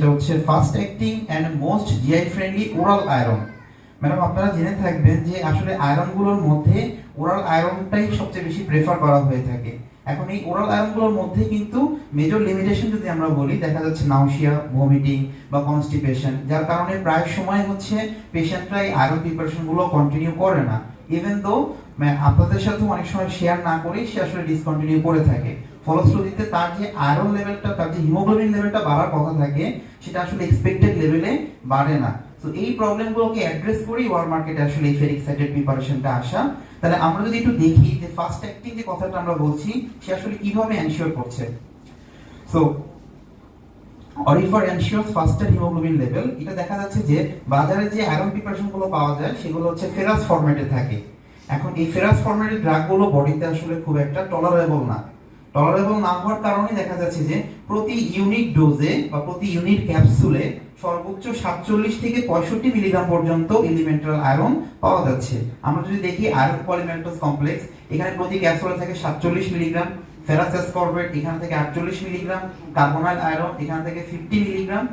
সেটা হচ্ছে fast acting and most GI friendly oral iron. Madam আপনারা জেনে থাকবেন যে আসলে আয়রনগুলোর মধ্যে ওরাল আয়রনটাই সবচেয়ে বেশি প্রেফার করা হয়ে থাকে। এখন এই ওরাল আয়রনগুলোর মধ্যে কিন্তু মেজর লিমিটেশন যদি আমরা বলি, দেখা যাচ্ছে নাউসিয়া, ভমিটিং বা কনস্টিপেশন, যার কারণে প্রায় সময় হচ্ছে পেশেন্টরা এই আয়রন প্রিপারেশনগুলো কন্টিনিউ করে না, ইভেন দো আপনাদের সাথে অনেক সময় শেয়ার না করেই সে আসলে ডিসকন্টিনিউ করে থাকে। ফলশ্রুতিতে তার যে আয়রন লেভেলটা, তার যে হিমোগ্লোবিন লেভেলটা বাড়ার কথা থাকে, সেটা আসলে এক্সপেক্টেড লেভেলে বাড়ে না। তো এই প্রবলেমগুলোকে অ্যাড্রেস করেই ওয়ার মার্কেটে আসলে এই ফেরিক সাইটের প্রিপারেশনটা আসা। তাহলে আমরা যদি একটু দেখি যে ফার্স্ট অ্যাক্টিং যে কথাটা আমরা বলছি, সে আসলে কিভাবে এনশিওর করছে। So Orofer ensures faster haemoglobin level, এটা দেখা যাচ্ছে যে বাজারে যে আয়রন প্রিপারেশন গুলো পাওয়া যায় সেগুলো হচ্ছে ফেরাস ফরম্যাটে থাকে। এখন এই ফেরাস ফরম্যাটের ড্রাগগুলো বডিতে আসলে খুব একটা টলারেবল না। টলারেবল না হওয়ার কারণে দেখা যাচ্ছে যে প্রতি ইউনিট ডোজে বা প্রতি ইউনিট ক্যাপসুলে সর্বোচ্চ 47 থেকে 65 মিলিগ্রাম পর্যন্ত এলিমেন্টাল আয়রন পাওয়া যাচ্ছে। আমরা যদি দেখি আয়রন পলিমেন্টাস কমপ্লেক্স, এখানে প্রতি ক্যাপসুলে থাকে 47 মিলিগ্রাম, ফেরাস অ্যাসকর্বেট এখান থেকে 48 মিলিগ্রাম, কার্বনাইল আয়রন এখান থেকে 50 মিলিগ্রাম।